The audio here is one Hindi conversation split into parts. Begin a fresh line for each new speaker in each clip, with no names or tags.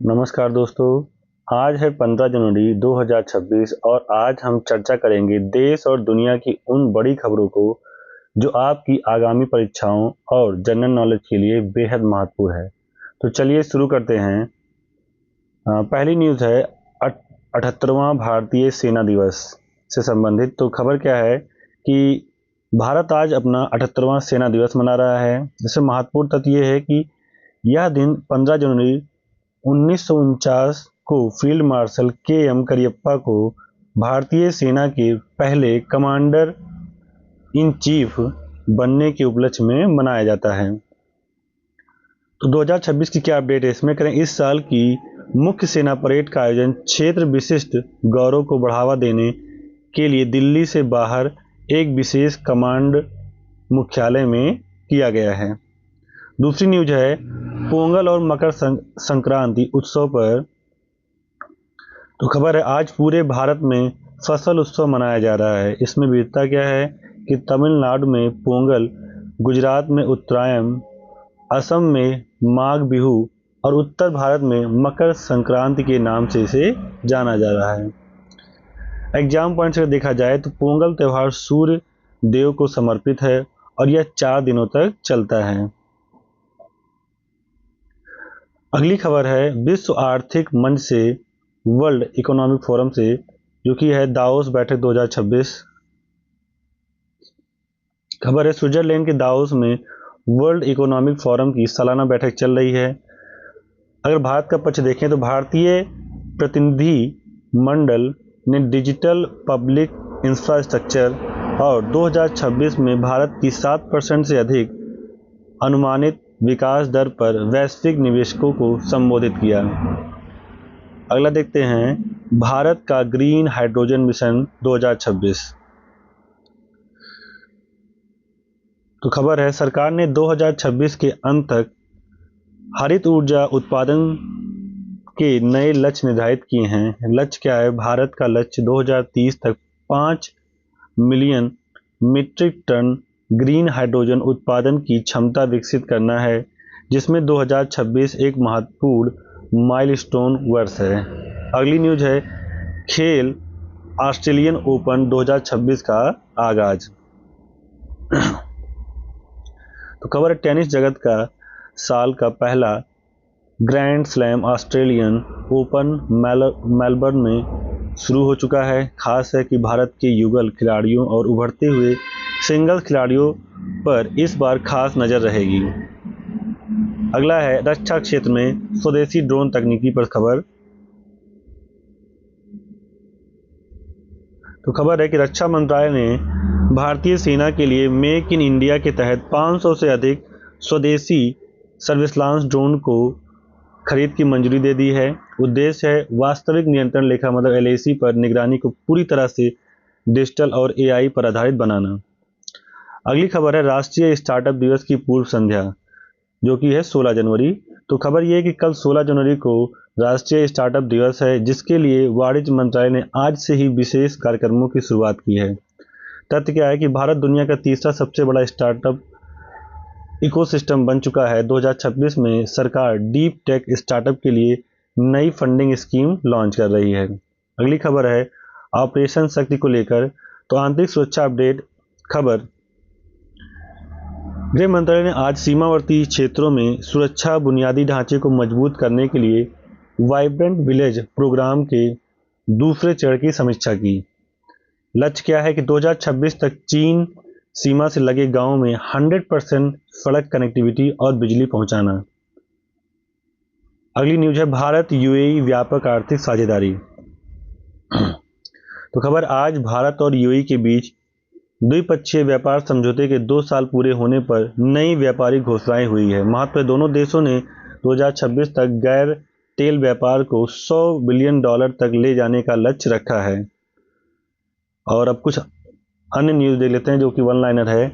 नमस्कार दोस्तों। आज है 15 जनवरी 2026 और आज हम चर्चा करेंगे देश और दुनिया की उन बड़ी खबरों को जो आपकी आगामी परीक्षाओं और जनरल नॉलेज के लिए बेहद महत्वपूर्ण है। तो चलिए शुरू करते हैं। पहली न्यूज़ है 78वां भारतीय सेना दिवस से संबंधित। तो खबर क्या है कि भारत आज अपना 78वां सेना दिवस मना रहा है। इससे महत्वपूर्ण तथ्य ये है कि यह दिन 15 जनवरी 1949 को फील्ड मार्शल के.एम. करियप्पा को भारतीय सेना के पहले कमांडर इन चीफ बनने के उपलक्ष्य में मनाया जाता है। तो 2026 की क्या अपडेट है इसमें करें। इस साल की मुख्य सेना परेड का आयोजन क्षेत्र विशिष्ट गौरव को बढ़ावा देने के लिए दिल्ली से बाहर एक विशेष कमांड मुख्यालय में किया गया है। दूसरी न्यूज है पोंगल और मकर संक्रांति उत्सव पर। तो खबर है आज पूरे भारत में फसल उत्सव मनाया जा रहा है। इसमें विविधता क्या है कि तमिलनाडु में पोंगल, गुजरात में उत्तरायण, असम में माघ बिहू और उत्तर भारत में मकर संक्रांति के नाम से इसे जाना जा रहा है। एग्जाम पॉइंट से देखा जाए तो पोंगल त्यौहार सूर्य देव को समर्पित है और यह 4 दिनों तक चलता है। अगली खबर है विश्व आर्थिक मंच से, वर्ल्ड इकोनॉमिक फोरम से, जो कि है दावोस बैठक 2026। खबर है स्विट्जरलैंड के दावोस में वर्ल्ड इकोनॉमिक फोरम की सालाना बैठक चल रही है। अगर भारत का पक्ष देखें तो भारतीय प्रतिनिधि मंडल ने डिजिटल पब्लिक इंफ्रास्ट्रक्चर और 2026 में भारत की 7% से अधिक अनुमानित विकास दर पर वैश्विक निवेशकों को संबोधित किया। अगला देखते हैं भारत का ग्रीन हाइड्रोजन मिशन 2026। तो खबर है सरकार ने 2026 के अंत तक हरित ऊर्जा उत्पादन के नए लक्ष्य निर्धारित किए हैं। लक्ष्य क्या है? भारत का लक्ष्य 2030 तक 5 million metric tonne green hydrogen उत्पादन की क्षमता विकसित करना है, जिसमें 2026 एक महत्वपूर्ण माइलस्टोन वर्ष है। अगली न्यूज है खेल ऑस्ट्रेलियन ओपन 2026 का आगाज। तो खबर है टेनिस जगत का साल का पहला grand slam Australian open Melbourne में शुरू हो चुका है। खास है कि भारत के युगल खिलाड़ियों और उभरते हुए सिंगल्स खिलाड़ियों पर इस बार खास नजर रहेगी। अगला है रक्षा क्षेत्र में स्वदेशी ड्रोन तकनीकी पर खबर। तो खबर है कि रक्षा मंत्रालय ने भारतीय सेना के लिए मेक इन इंडिया के तहत 500 से अधिक स्वदेशी सर्विलांस ड्रोन को खरीद की मंजूरी दे दी है। उद्देश्य है वास्तविक नियंत्रण रेखा मतलब एलएसी पर निगरानी को पूरी तरह से डिजिटल और एआई पर आधारित बनाना। अगली खबर है राष्ट्रीय स्टार्टअप दिवस की पूर्व संध्या, जो कि है 16 जनवरी। तो खबर यह है कि कल 16 जनवरी को राष्ट्रीय स्टार्टअप दिवस है, जिसके लिए वाणिज्य मंत्रालय ने आज से ही विशेष कार्यक्रमों की शुरुआत की है। तथ्य क्या है कि भारत दुनिया का तीसरा सबसे बड़ा स्टार्टअप इकोसिस्टम बन चुका है। 2026 में सरकार डीप टेक स्टार्टअप के लिए नई फंडिंग स्कीम लॉन्च कर रही है। अगली खबर है ऑपरेशन शक्ति को लेकर। तो आंतरिक सुरक्षा अपडेट खबर, गृह मंत्रालय ने आज सीमावर्ती क्षेत्रों में सुरक्षा बुनियादी ढांचे को मजबूत करने के लिए वाइब्रेंट विलेज प्रोग्राम के दूसरे चरण की समीक्षा की। लक्ष्य क्या है कि 2026 तक चीन सीमा से लगे गांवों में 100% सड़क कनेक्टिविटी और बिजली पहुंचाना। अगली न्यूज है भारत यूएई व्यापक आर्थिक साझेदारी। तो खबर आज भारत और यूएई के बीच द्विपक्षीय व्यापार समझौते के 2 साल पूरे होने पर नई व्यापारिक घोषणाएं हुई है। महत्व है दोनों देशों ने 2026 तक गैर तेल व्यापार को $100 बिलियन तक ले जाने का लक्ष्य रखा है। और अब कुछ अन्य न्यूज देख लेते हैं जो कि वन लाइनर है।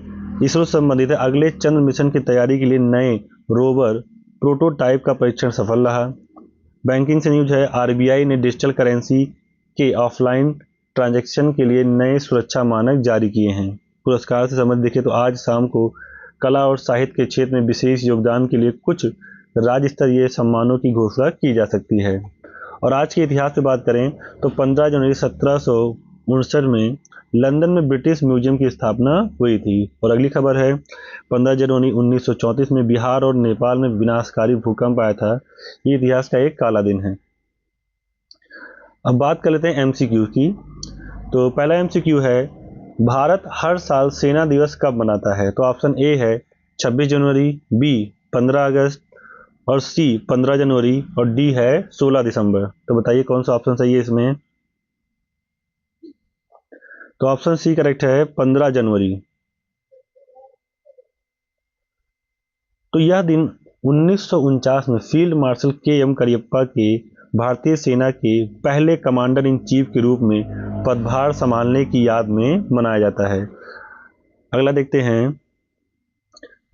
इसरो से संबंधित है। अगले चंद्र मिशन की तैयारी के लिए नए रोवर प्रोटोटाइप का परीक्षण सफल रहा। बैंकिंग से न्यूज है आरबीआई ने डिजिटल करेंसी के ऑफलाइन ट्रांजैक्शन के लिए नए सुरक्षा मानक जारी किए हैं। पुरस्कार से संबंधित देखें तो आज शाम को कला और साहित्य के क्षेत्र में विशेष योगदान के लिए कुछ राज्य स्तरीय सम्मानों की घोषणा की जा सकती है। और आज के इतिहास की बात करें तो 15 जनवरी 1759 में लंदन में ब्रिटिश म्यूजियम की स्थापना हुई थी। और अगली खबर है 15 जनवरी 1934 में बिहार और नेपाल में विनाशकारी भूकंप आया था। ये इतिहास का एक काला दिन है। अब बात कर लेते हैं एमसीक्यू की। तो पहला एमसीक्यू है, भारत हर साल सेना दिवस कब मनाता है? तो ऑप्शन ए है 26 जनवरी, बी 15 अगस्त और सी 15 जनवरी और डी है 16 दिसंबर। तो बताइए कौन सा ऑप्शन सही है इसमें? तो ऑप्शन सी करेक्ट है, 15 जनवरी। तो यह दिन 1949 में फील्ड मार्शल के.एम. करियप्पा के भारतीय सेना के पहले कमांडर इन चीफ के रूप में पदभार संभालने की याद में मनाया जाता है। अगला देखते हैं,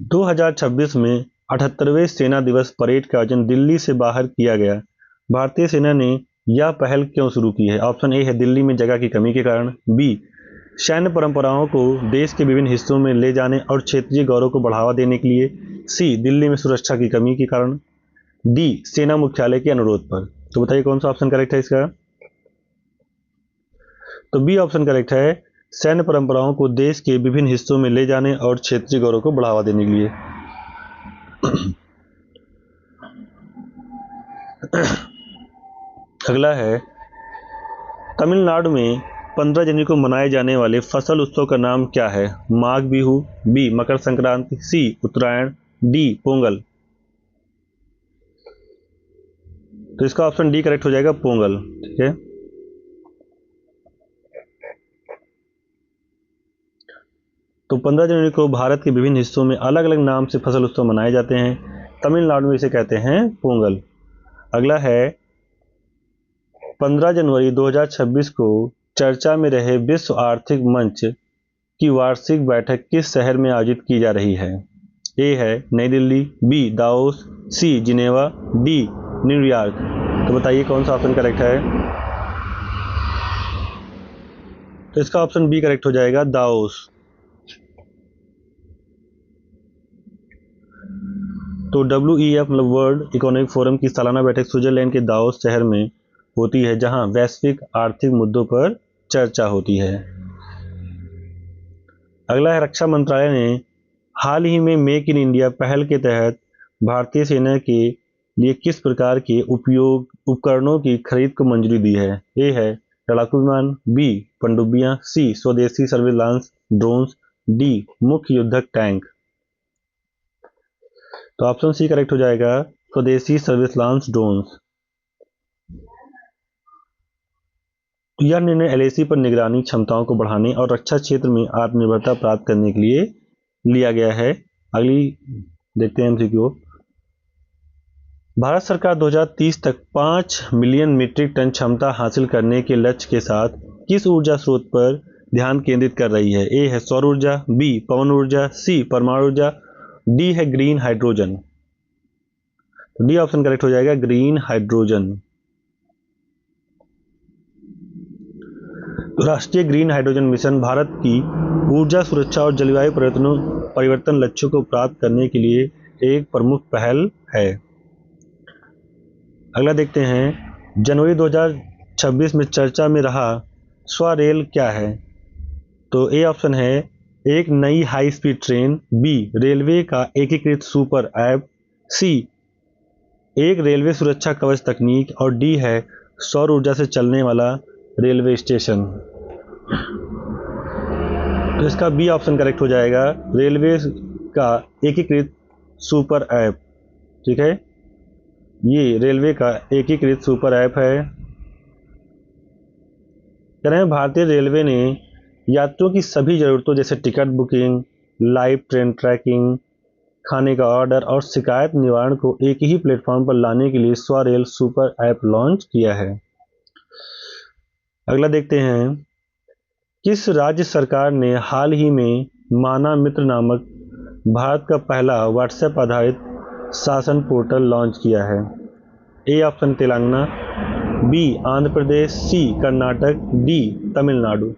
2026 में 78वें सेना दिवस परेड का आयोजन दिल्ली से बाहर किया गया। भारतीय सेना ने यह पहल क्यों शुरू की है? ऑप्शन ए है दिल्ली में जगह की कमी के कारण, बी सैन्य परंपराओं को देश के विभिन्न हिस्सों में ले जाने और क्षेत्रीय गौरव को बढ़ावा देने के लिए, सी दिल्ली में सुरक्षा की कमी के कारण, डी सेना मुख्यालय के अनुरोध पर। तो बताइए कौन सा ऑप्शन करेक्ट है इसका? तो बी ऑप्शन करेक्ट है, सैन्य परंपराओं को देश के विभिन्न हिस्सों में ले जाने और क्षेत्रीय गौरव को बढ़ावा देने के लिए। अगला है, तमिलनाडु में 15 जनवरी को मनाए जाने वाले फसल उत्सव का नाम क्या है? माघ बिहू, बी मकर संक्रांति, सी उत्तरायण, डी पोंगल। तो इसका ऑप्शन डी करेक्ट हो जाएगा, पोंगल। ठीक है। तो 15 जनवरी को भारत के विभिन्न हिस्सों में अलग अलग नाम से फसल उत्सव मनाए जाते हैं। तमिलनाडु में इसे कहते हैं पोंगल। अगला है, 15 जनवरी 2026 को चर्चा में रहे विश्व आर्थिक मंच की वार्षिक बैठक किस शहर में आयोजित की जा रही है? ए है नई Delhi, B Davos, C Geneva, D New York. तो बताइए कौन सा ऑप्शन करेक्ट है? तो इसका ऑप्शन बी करेक्ट हो जाएगा, दाओस। तो WEF मतलब वर्ल्ड इकोनॉमिक फोरम की सालाना बैठक स्विट्जरलैंड के दाओस शहर में होती है, जहां वैश्विक आर्थिक मुद्दों पर चर्चा होती है। अगला है, रक्षा मंत्रालय ने हाल ही में मेक इन इंडिया पहल के तहत भारतीय सेना के लिए किस प्रकार के उपकरणों की खरीद को मंजूरी दी है? ए है लड़ाकू विमान, बी पनडुब्बियां, सी स्वदेशी सर्विलांस ड्रोन्स, डी मुख्य युद्धक टैंक। तो ऑप्शन सी करेक्ट हो जाएगा, स्वदेशी सर्विलांस ड्रोन्स। यह निर्णय LAC पर निगरानी क्षमताओं को बढ़ाने और रक्षा क्षेत्र में आत्मनिर्भरता प्राप्त करने के लिए लिया गया है। अगली देखते हैं MCQ। भारत सरकार 2030 तक 5 मिलियन मीट्रिक टन क्षमता हासिल करने के लक्ष्य के साथ किस ऊर्जा स्रोत पर ध्यान केंद्रित कर रही है? ए है सौर ऊर्जा, बी पवन ऊर्जा, सी परमाणु ऊर्जा, डी है green hydrogen. D option correct हो जाएगा, ग्रीन हाइड्रोजन। राष्ट्रीय ग्रीन हाइड्रोजन मिशन भारत की ऊर्जा सुरक्षा और जलवायु परिवर्तन लक्ष्यों को प्राप्त करने के लिए एक प्रमुख पहल है। अगला देखते हैं, जनवरी 2026 में चर्चा में रहा स्वरेल क्या है? तो ए ऑप्शन है एक नई high speed train, B railway का एकीकृत सुपर ऐप, सी एक रेलवे सुरक्षा कवच तकनीक और डी है सौर ऊर्जा से चलने वाला रेलवे स्टेशन। तो इसका बी ऑप्शन करेक्ट हो जाएगा, रेलवे का एकीकृत सुपर ऐप। ठीक है, ये रेलवे का एकीकृत सुपर ऐप है। कह रहे हैं भारतीय रेलवे ने यात्रियों की सभी जरूरतों जैसे ticket booking, live train tracking, खाने का ऑर्डर और शिकायत निवारण को एक ही प्लेटफॉर्म पर लाने के लिए स्वरेल सुपर ऐप लॉन्च किया है। अगला देखते हैं, किस राज्य सरकार ने हाल ही में माना मित्र नामक भारत का पहला व्हाट्सएप आधारित शासन पोर्टल लॉन्च किया है? A option Telangana, B Andhra Pradesh, C Karnataka, D Tamil Nadu.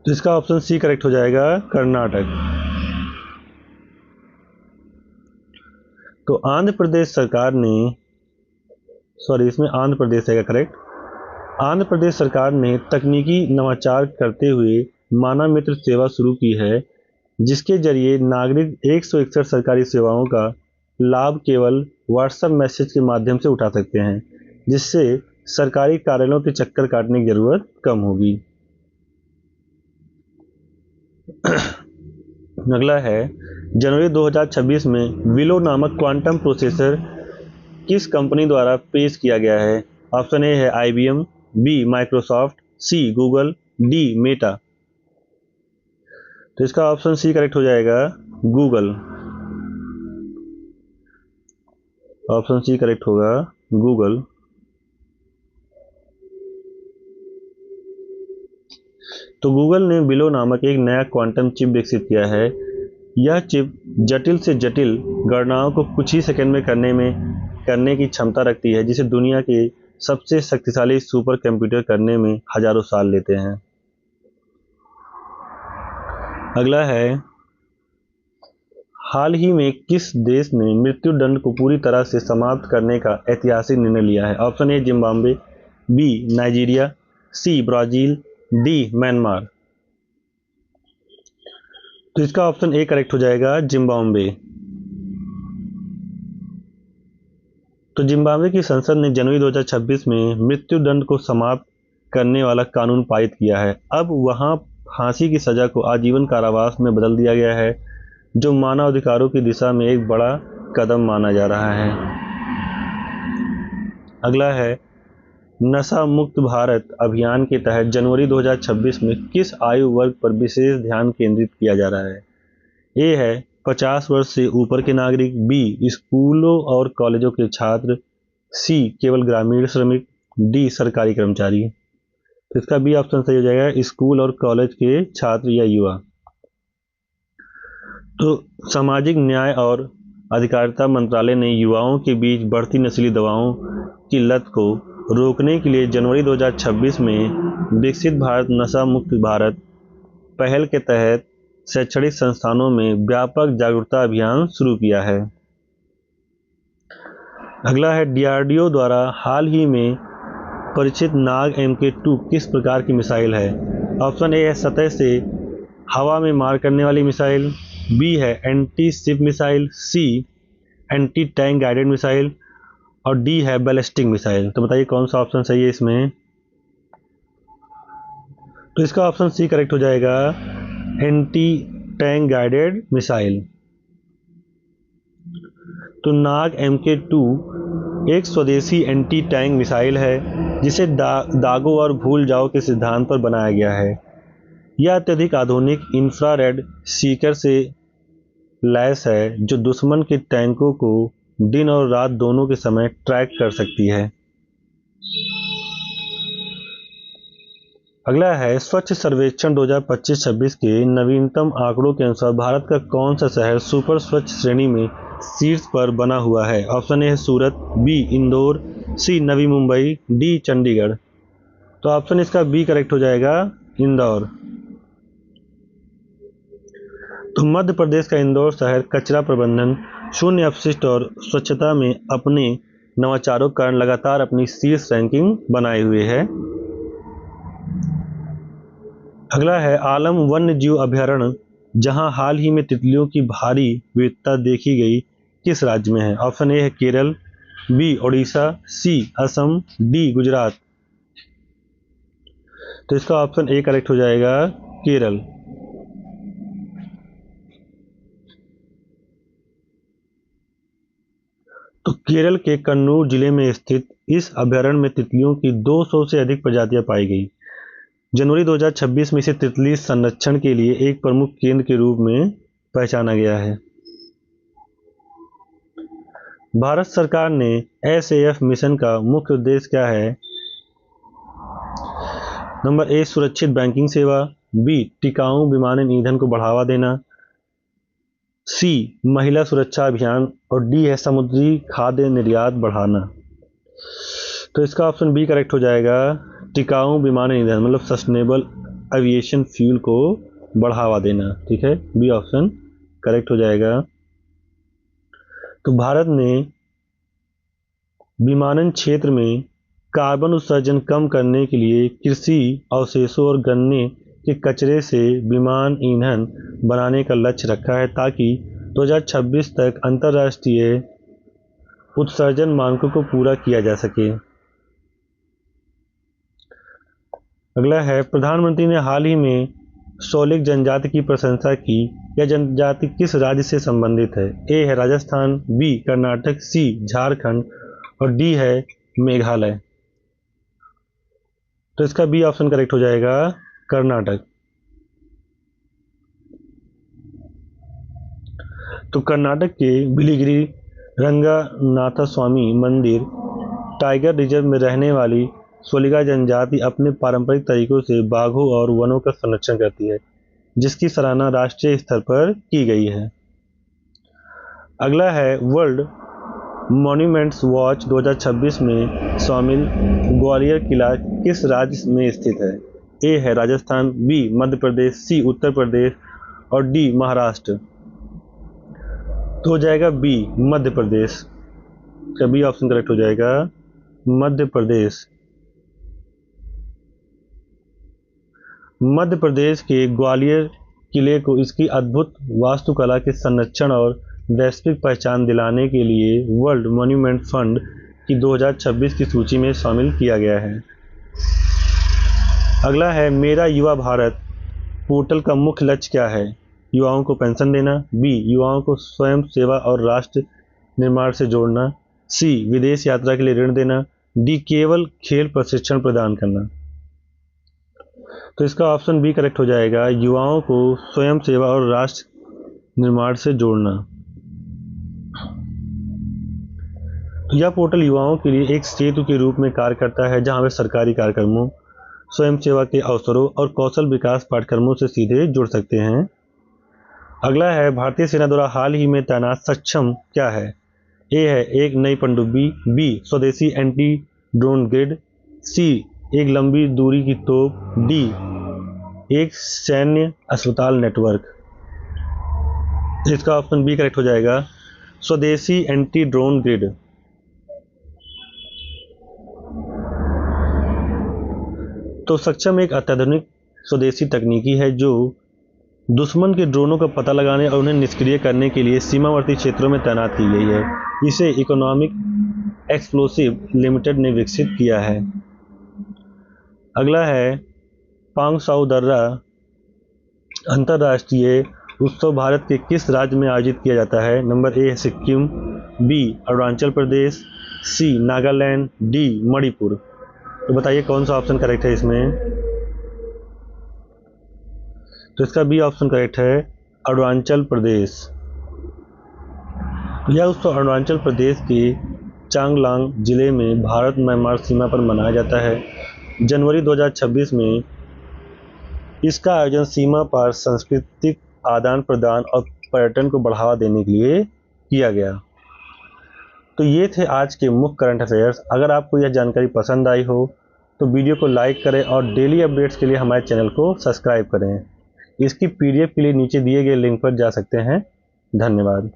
तो इसका ऑप्शन सी करेक्ट हो जाएगा, कर्नाटक। तो आंध्र प्रदेश सरकार ने, सॉरी इसमें आंध्र प्रदेश है करेक्ट, आंध्र प्रदेश सरकार ने तकनीकी नवाचार करते हुए मानव मित्र सेवा शुरू की है, जिसके जरिए नागरिक 161 सरकारी सेवाओं का लाभ केवल व्हाट्सएप मैसेज के माध्यम से उठा सकते हैं, जिससे सरकारी कार्यालयों के चक्कर काटने की जरूरत कम होगी। अगला है, जनवरी 2026 में विलो नामक क्वांटम प्रोसेसर किस कंपनी द्वारा पेश किया गया है? ऑप्शन ए है IBM, B Microsoft, C Google, D Meta. तो इसका ऑप्शन सी करेक्ट हो जाएगा, गूगल। ऑप्शन सी करेक्ट होगा, गूगल। तो गूगल ने विलो नामक एक नया क्वांटम चिप विकसित किया है। यह चिप जटिल से जटिल गणनाओं को कुछ ही सेकंड में करने की क्षमता रखती है, जिसे दुनिया के सबसे शक्तिशाली सुपर कंप्यूटर करने में हजारों साल लेते हैं। अगला है, हाल ही में किस देश ने मृत्यु दंड को पूरी तरह से समाप्त करने का ऐतिहासिक निर्णय लिया है? Option A Zimbabwe, B Nigeria, C Brazil, D Myanmar. तो इसका ऑप्शन ए करेक्ट हो जाएगा, जिम्बाब्वे। तो जिम्बाब्वे की संसद ने जनवरी 2026 में मृत्यु दंड को समाप्त करने वाला कानून पारित किया है। अब वहां फांसी की सजा को आजीवन कारावास में बदल दिया गया है, जो मानव अधिकारों की दिशा में एक बड़ा कदम माना जा रहा है। अगला है, नशा मुक्त भारत अभियान के तहत जनवरी 2026 में किस आयु वर्ग पर विशेष ध्यान केंद्रित किया जा रहा है? ए है 50 वर्ष से ऊपर के नागरिक, बी स्कूलों और कॉलेजों के छात्र, सी केवल ग्रामीण श्रमिक, डी सरकारी कर्मचारी। तो इसका बी ऑप्शन सही हो जाएगा, स्कूल और कॉलेज के छात्र या युवा। तो सामाजिक न्याय और अधिकारिता मंत्रालय ने युवाओं के बीच बढ़ती नशीली दवाओं की लत को रोकने के लिए जनवरी 2026 में विकसित भारत नशा मुक्त भारत पहल के तहत शैक्षणिक संस्थानों में व्यापक जागरूकता अभियान शुरू किया है। अगला है, DRDO द्वारा हाल ही में परीक्षित नाग MK2 किस प्रकार की मिसाइल है? ऑप्शन ए है सतह से हवा में मार करने वाली मिसाइल, बी है एंटी शिप मिसाइल, सी एंटी टैंक गाइडेड मिसाइल और डी है बैलिस्टिक मिसाइल। तो बताइए कौन सा ऑप्शन सही है इसमें? तो इसका ऑप्शन सी करेक्ट हो जाएगा, एंटी टैंक गाइडेड मिसाइल। तो नाग MK2 एक स्वदेशी एंटी टैंक मिसाइल है, जिसे दागो और भूल जाओ के सिद्धांत पर बनाया गया है। यह अत्यधिक आधुनिक इंफ्रारेड सीकर से लैस है, जो दुश्मन के टैंकों को दिन और रात दोनों के समय ट्रैक कर सकती है। अगला है, स्वच्छ सर्वेक्षण 2025-26 के नवीनतम आंकड़ों के अनुसार भारत का कौन सा शहर सुपर स्वच्छ श्रेणी में शीर्ष पर बना हुआ है? ऑप्शन ए है सूरत, बी इंदौर, सी नवी मुंबई, डी चंडीगढ़। तो ऑप्शन इसका बी करेक्ट हो जाएगा, इंदौर। तो मध्य प्रदेश का इंदौर शहर कचरा प्रबंधन, शून्य अपशिष्ट और स्वच्छता में अपने नवाचारों के कारण लगातार अपनी शीर्ष रैंकिंग बनाए हुए है। अगला है, आलम वन्य जीव अभयारण्य जहां हाल ही में तितलियों की भारी विविधता देखी गई, किस राज्य में है? ऑप्शन ए है केरल, बी ओडिशा, सी असम, डी गुजरात। तो इसका ऑप्शन ए करेक्ट हो जाएगा, केरल। तो केरल के कन्नूर जिले में स्थित इस अभयारण्य में तितलियों की 200 से अधिक प्रजातियां पाई गई। जनवरी 2026 में इसे तितली संरक्षण के लिए एक प्रमुख केंद्र के रूप में पहचाना गया है। भारत सरकार ने SAF मिशन का मुख्य उद्देश्य क्या है? नंबर ए सुरक्षित बैंकिंग सेवा, बी टिकाऊ विमानन ईंधन को बढ़ावा देना, सी महिला सुरक्षा अभियान और डी है समुद्री खाद्य निर्यात बढ़ाना। तो इसका ऑप्शन बी करेक्ट हो जाएगा, टिकाऊ विमानन ईंधन मतलब सस्टेनेबल एविएशन फ्यूल को बढ़ावा देना। ठीक है, बी ऑप्शन करेक्ट हो जाएगा। तो भारत ने विमानन क्षेत्र में कार्बन उत्सर्जन कम करने के लिए कृषि अवशेषों और गन्ने के कचरे से विमान ईंधन बनाने का लक्ष्य रखा है, ताकि 2026 तक अंतर्राष्ट्रीय उत्सर्जन मानकों को पूरा किया जा सके। अगला है, प्रधानमंत्री ने हाल ही में शौलिक जनजाति की प्रशंसा की। यह जनजाति किस राज्य से संबंधित है? ए है राजस्थान, बी कर्नाटक, सी झारखंड और डी है मेघालय। तो इसका बी ऑप्शन करेक्ट हो जाएगा, कर्नाटक। तो कर्नाटक के बिलिगिरी रंगनाथस्वामी मंदिर टाइगर रिजर्व में रहने वाली शोलिका जनजाति अपने पारंपरिक तरीकों से बाघों और वनों का संरक्षण करती है, जिसकी सराहना राष्ट्रीय स्तर पर की गई है। अगला है, वर्ल्ड मॉन्यूमेंट्स वॉच 2026 में शामिल ग्वालियर किला किस राज्य में स्थित है? ए है राजस्थान, बी मध्य प्रदेश, सी उत्तर प्रदेश और डी महाराष्ट्र। तो हो जाएगा बी मध्य प्रदेश। का बी ऑप्शन करेक्ट हो जाएगा, मध्य प्रदेश। मध्य प्रदेश के ग्वालियर किले को इसकी अद्भुत वास्तुकला के संरक्षण और वैश्विक पहचान दिलाने के लिए वर्ल्ड मॉन्यूमेंट फंड की 2026 की सूची में शामिल किया गया है। अगला है, मेरा युवा भारत पोर्टल का मुख्य लक्ष्य क्या है? युवाओं को पेंशन देना, बी युवाओं को स्वयं सेवा और राष्ट्र निर्माण से जोड़ना, सी विदेश यात्रा के लिए ऋण देना, डी केवल खेल प्रशिक्षण प्रदान करना। तो इसका ऑप्शन बी करेक्ट हो जाएगा, युवाओं को स्वयं सेवा और राष्ट्र निर्माण से जोड़ना। यह पोर्टल युवाओं के लिए एक सेतु के रूप में कार्य करता है, जहां वे सरकारी कार्यक्रमों, स्वयं सेवा के अवसरों और कौशल विकास पाठ्यक्रमों से सीधे जुड़ सकते हैं। अगला है, भारतीय सेना द्वारा हाल ही में तैनात सक्षम क्या है? ए है एक नई पनडुब्बी, बी स्वदेशी एंटी ड्रोन ग्रिड, सी एक लंबी दूरी की तोप, डी एक सैन्य अस्पताल नेटवर्क। इसका ऑप्शन बी करेक्ट हो जाएगा, स्वदेशी एंटी ड्रोन ग्रिड। तो सक्षम एक अत्याधुनिक स्वदेशी तकनीकी है जो दुश्मन के ड्रोनों का पता लगाने और उन्हें निष्क्रिय करने के लिए सीमावर्ती क्षेत्रों में तैनात की गई है। इसे इकोनॉमिक एक्सप्लोसिव लिमिटेड ने विकसित किया है। अगला है, पांगसाउ दर्रा अंतर्राष्ट्रीय उत्सव भारत के किस राज्य में आयोजित किया जाता है? Number A Sikkim, B Arunachal Pradesh, C Nagaland, D Manipur. तो बताइए कौन सा ऑप्शन करेक्ट है इसमें? तो इसका बी ऑप्शन करेक्ट है, अरुणाचल प्रदेश। यह उत्सव अरुणाचल प्रदेश के चांगलांग जिले में भारत म्यांमार सीमा पर मनाया जाता है। जनवरी 2026 में इसका आयोजन सीमा पार सांस्कृतिक आदान प्रदान और पर्यटन को बढ़ावा देने के लिए किया गया। तो ये थे आज के मुख्य करंट अफेयर्स। अगर आपको यह जानकारी पसंद आई हो तो वीडियो को लाइक करें और डेली अपडेट्स के लिए हमारे चैनल को सब्सक्राइब करें। इसकी PDF के लिए नीचे दिए गए लिंक पर जा सकते हैं। धन्यवाद।